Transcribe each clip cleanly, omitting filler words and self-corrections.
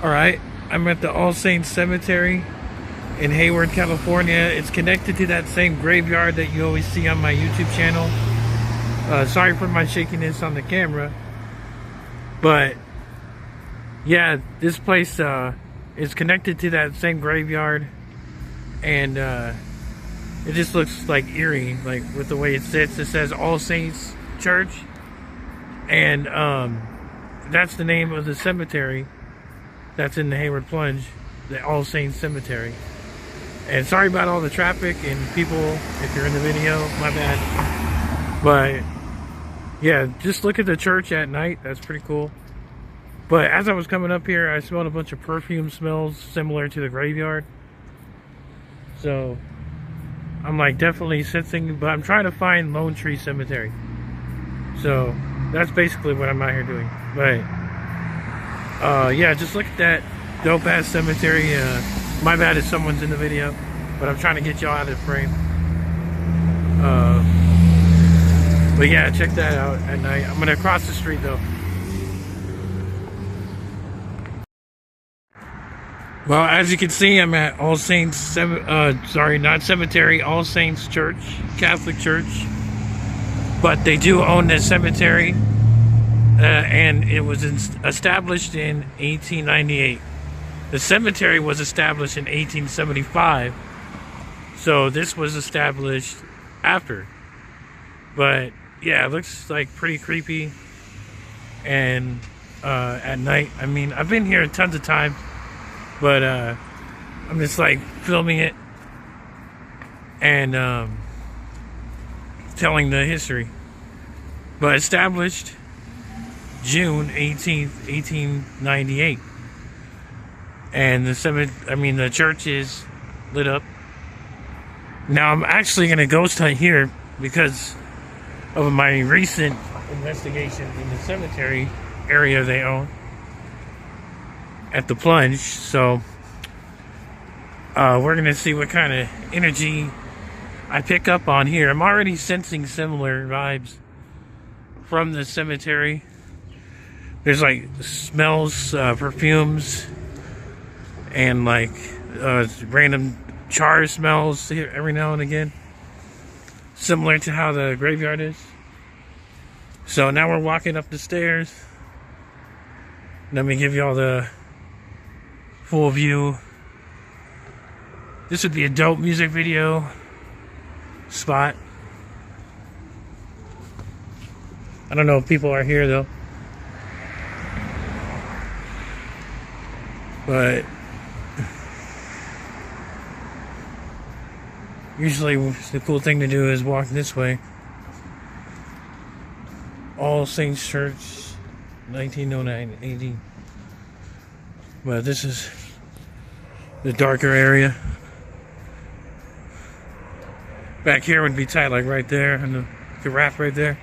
Alright, I'm at the All Saints Cemetery in Hayward, California. It's connected to that same graveyard that you always see on my YouTube channel. Sorry for my shakiness on the camera. But, yeah, this place is connected to that same graveyard. And it just looks like eerie, like with the way it sits. It says All Saints Church. And that's the name of the cemetery. That's in the Hayward Plunge, the All Saints Cemetery. And sorry about all the traffic and people, if you're in the video, my bad. But yeah, just look at the church at night. That's pretty cool. But as I was coming up here, I smelled a bunch of perfume smells similar to the graveyard. So I'm like definitely sensing, but I'm trying to find Lone Tree Cemetery. So that's basically what I'm out here doing. But yeah, just look at that dope ass cemetery. My bad if someone's in the video, but I'm trying to get y'all out of the frame. But yeah, check that out at night. I'm gonna cross the street though. Well, as you can see, I'm at All Saints, sorry, not cemetery, All Saints Church, Catholic Church. But they do own this cemetery. And it was established in 1898. The cemetery was established in 1875. So this was established after. But yeah, it looks like pretty creepy. And at night, I mean, I've been here tons of times, but I'm just like filming it and telling the history. But established June 18th, 1898. And the church is lit up. Now I'm actually gonna ghost hunt here because of my recent investigation in the cemetery area they own at the Plunge. So we're gonna see what kind of energy I pick up on here. I'm already sensing similar vibes from the cemetery. There's like smells, perfumes, and like random char smells here every now and again, similar to how the graveyard is. So now we're walking up the stairs. Let me give y'all the full view. This would be a dope music video spot. I don't know if people are here though. But usually the cool thing to do is walk this way. All Saints Church, 1909 AD. But this is the darker area. Back here would be tight, like right there, and the giraffe right there.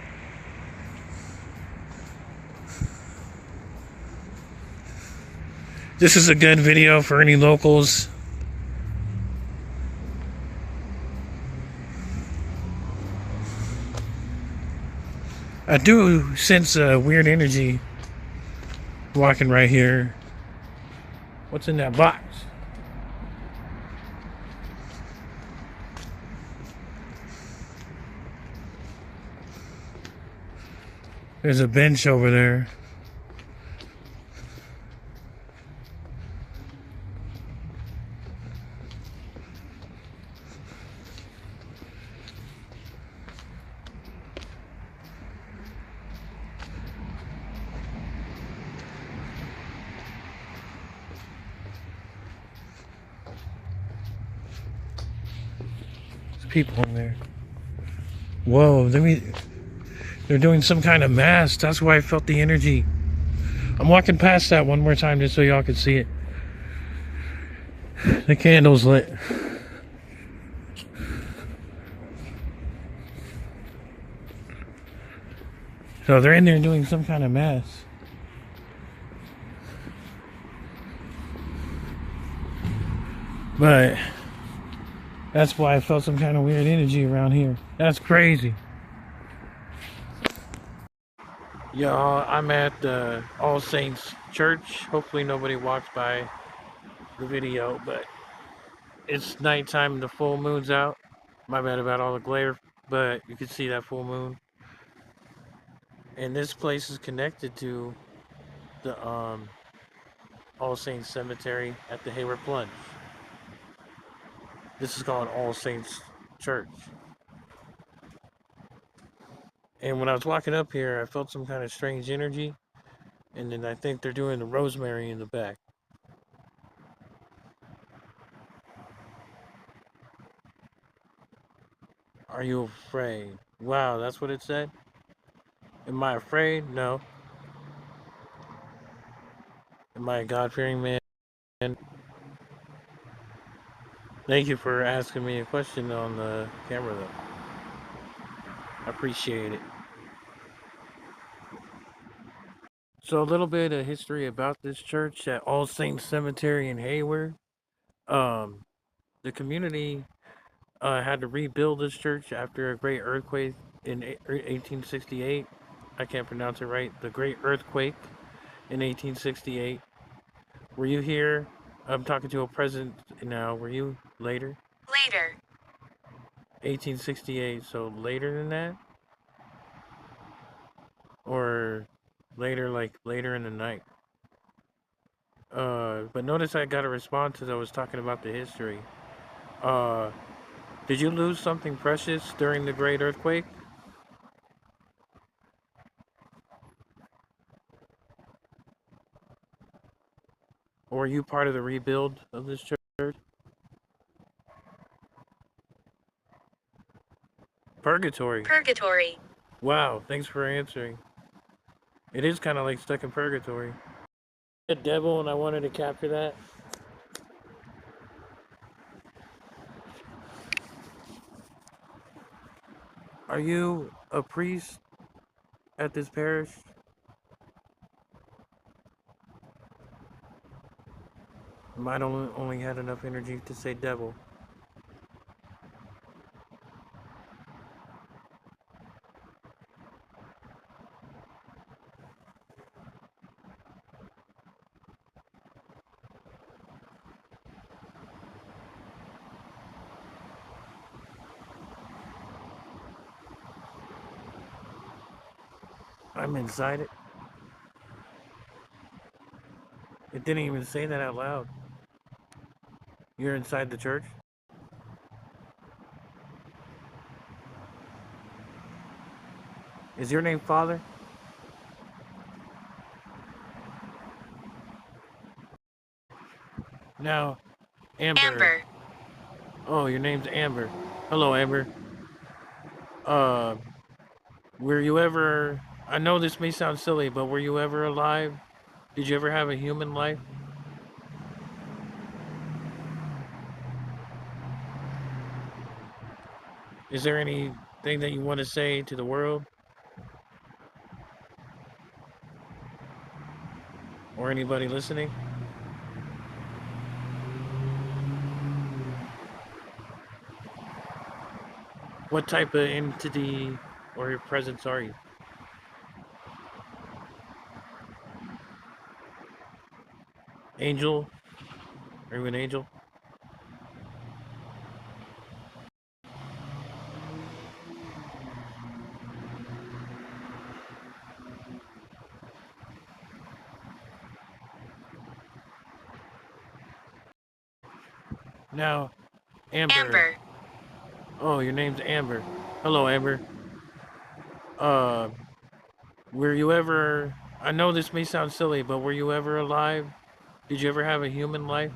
This is a good video for any locals. I do sense a weird energy walking right here. What's in that box? There's a bench over there. People in there. Whoa, they're doing some kind of mass. That's why I felt the energy. I'm walking past that one more time just so y'all can see it. The candle's lit. So they're in there doing some kind of mass. But that's why I felt some kind of weird energy around here. That's crazy. Y'all, I'm at the All Saints Church. Hopefully nobody walks by the video, but it's nighttime and the full moon's out. My bad about all the glare, but you can see that full moon. And this place is connected to the All Saints Cemetery at the Hayward Plunge. This is called All Saints Church. And when I was walking up here, I felt some kind of strange energy. And then I think they're doing the rosemary in the back. Are you afraid? Wow, that's what it said? Am I afraid? No. Am I a God-fearing man? Thank you for asking me a question on the camera, though. I appreciate it. So a little bit of history about this church at All Saints Cemetery in Hayward. Um, the community had to rebuild this church after a great earthquake in 1868. I can't pronounce it right. The Great Earthquake in 1868. Were you here? I'm talking to a president now. Were you later? Later. 1868. So later than that, or later, like later in the night. But notice I got a response as I was talking about the history. Uh, did you lose something precious during the Great Earthquake? Or were you part of the rebuild of this church? Purgatory. Purgatory. Wow, thanks for answering. It is kind of like stuck in purgatory. A devil, and I wanted to capture that. Are you a priest at this parish? Might only had enough energy to say devil. I'm inside it. It didn't even say that out loud. You're inside the church? Is your name Father? Now, Amber. Amber. Oh, your name's Amber. Hello, Amber. Uh, were you ever... I know this may sound silly, but were you ever alive? Did you ever have a human life? Is there anything that you want to say to the world? Or anybody listening? What type of entity or your presence are you? Angel? Are you an angel? Now, Amber. Amber. Oh, your name's Amber. Hello, Amber. Uh, were you ever... I know this may sound silly, but were you ever alive? Did you ever have a human life?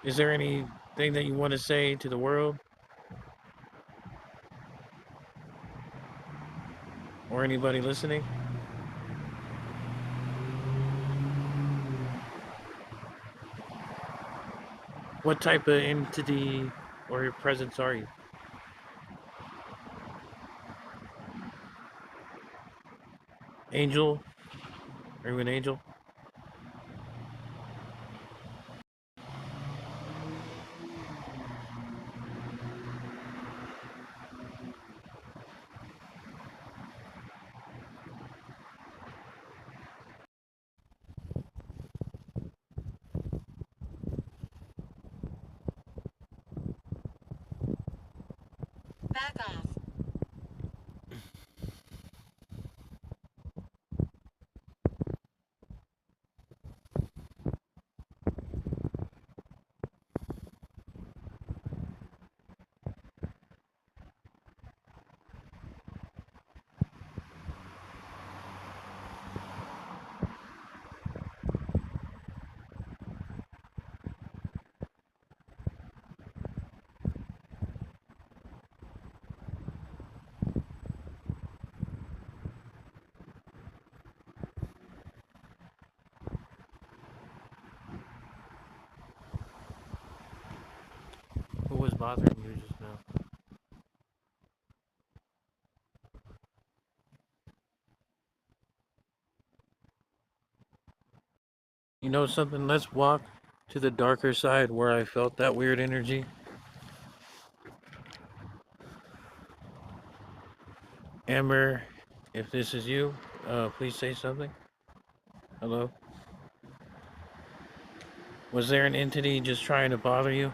Is there anything that you want to say to the world? Or anybody listening? What type of entity or your presence are you? Angel? Are you an angel? Back off. Who was bothering you just now? You know something? Let's walk to the darker side where I felt that weird energy. Amber, if this is you, please say something. Hello? Was there an entity just trying to bother you?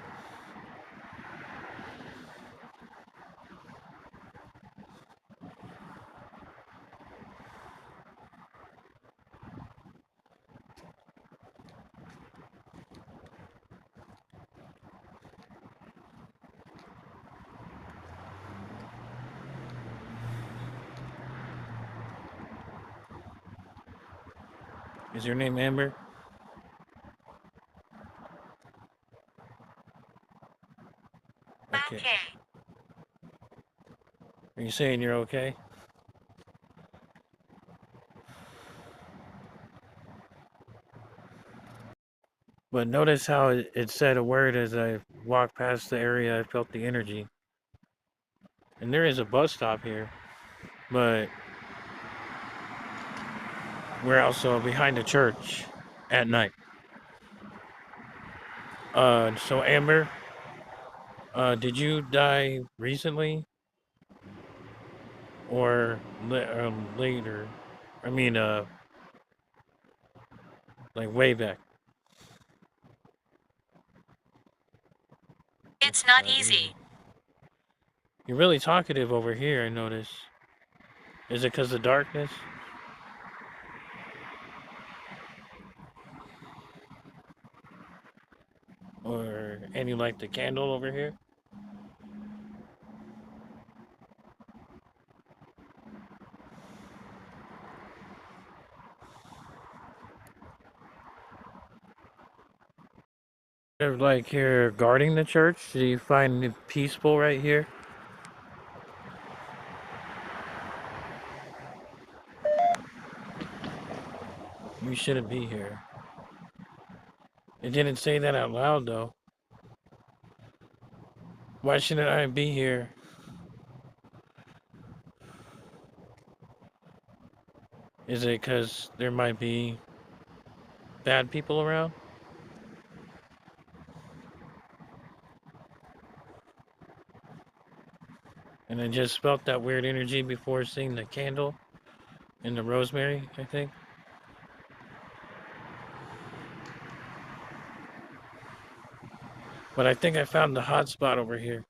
Is your name Amber? Okay. Are you saying you're okay? But notice how it said a word as I walked past the area. I felt the energy. And there is a bus stop here, but we're also behind the church at night. So Amber, did you die recently or later? I mean, like way back. It's not easy. You're really talkative over here, I notice. Is it because of darkness? And you like the candle over here? They're like here guarding the church. Do you find it peaceful right here? You shouldn't be here. It didn't say that out loud though. Why shouldn't I be here? Is it because there might be bad people around? And I just felt that weird energy before seeing the candle and the rosemary, I think. But I think I found the hot spot over here.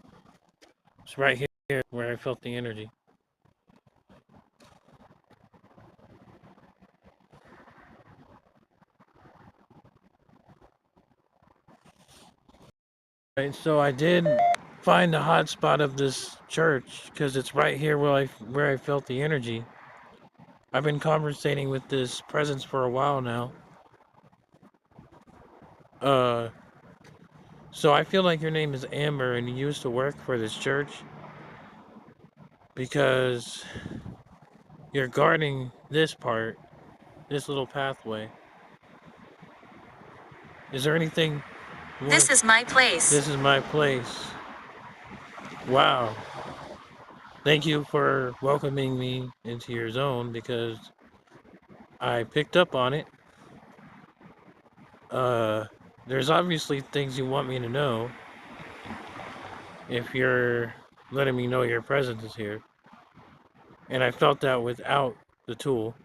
It's right here where I felt the energy. Right, so I did find the hot spot of this church because it's right here where I felt the energy. I've been conversating with this presence for a while now. Uh, so I feel like your name is Amber and you used to work for this church because you're guarding this part, this little pathway. Is there anything? This is my place. This is my place. Wow. Thank you for welcoming me into your zone because I picked up on it. Uh, there's obviously things you want me to know if you're letting me know your presence is here. And I felt that without the tool.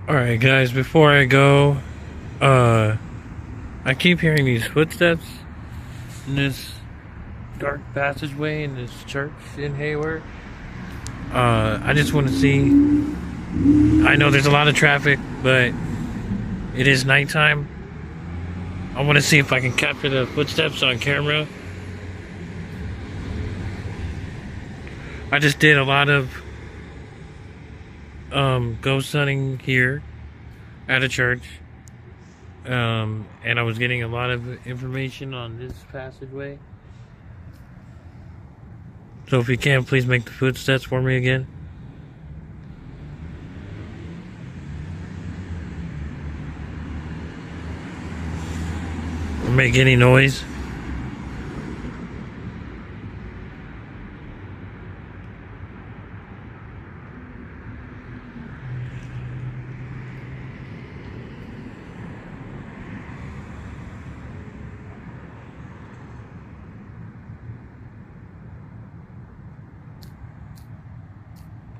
Alright guys, before I go, I keep hearing these footsteps in this dark passageway in this church in Hayward. I just want to see. I know there's a lot of traffic, but it is nighttime. I want to see if I can capture the footsteps on camera. I just did a lot of ghost hunting here at a church, and I was getting a lot of information on this passageway. So if you can, please make the footsteps for me again. Or make any noise.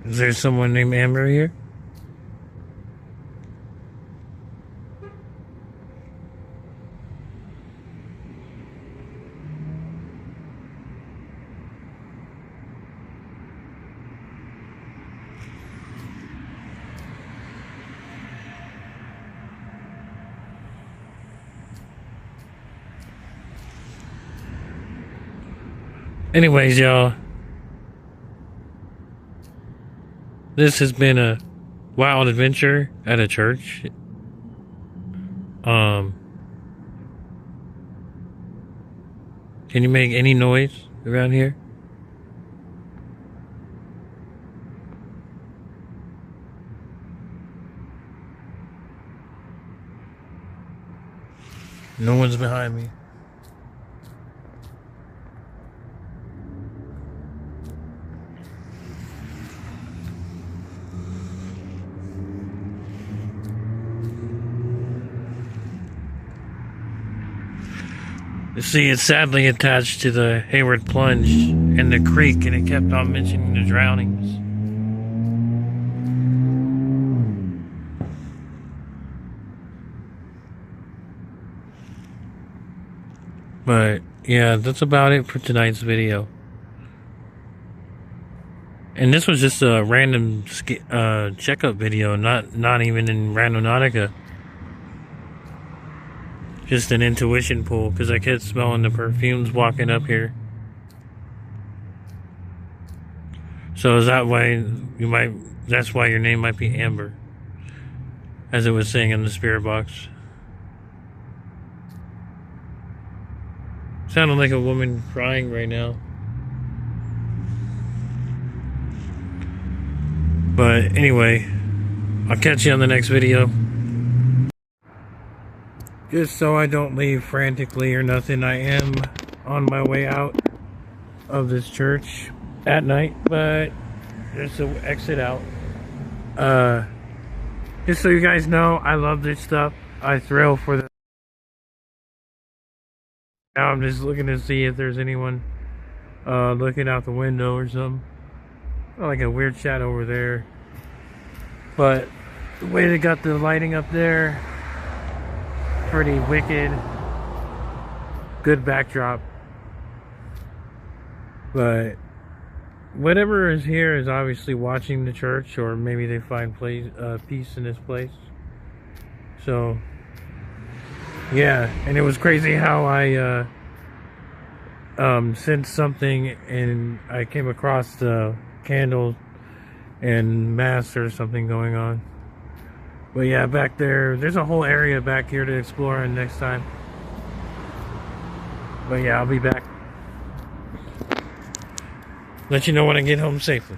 Is there someone named Amber here? Anyways, y'all. This has been a wild adventure at a church. Can you make any noise around here? No one's behind me. You see, it's sadly attached to the Hayward Plunge and the creek, and it kept on mentioning the drownings. But, yeah, that's about it for tonight's video. And this was just a random checkup video, not even in Randonautica. Just an intuition pull, because I kept smelling the perfumes walking up here. So is that why that's why your name might be Amber, as it was saying in the spirit box. Sounded like a woman crying right now. But anyway, I'll catch you on the next video. Just so I don't leave frantically or nothing, I am on my way out of this church at night, but there's an exit out. Just so you guys know, I love this stuff. I thrill for the. Now I'm just looking to see if there's anyone looking out the window or something. Like a weird shadow over there. But the way they got the lighting up there, pretty wicked. Good backdrop. But whatever is here is obviously watching the church, or maybe they find peace in this place. So yeah, and it was crazy how I sensed something and I came across the candles and mass or something going on. But yeah, back there's a whole area back here to explore next time. But yeah, I'll be back. Let you know when I get home safely.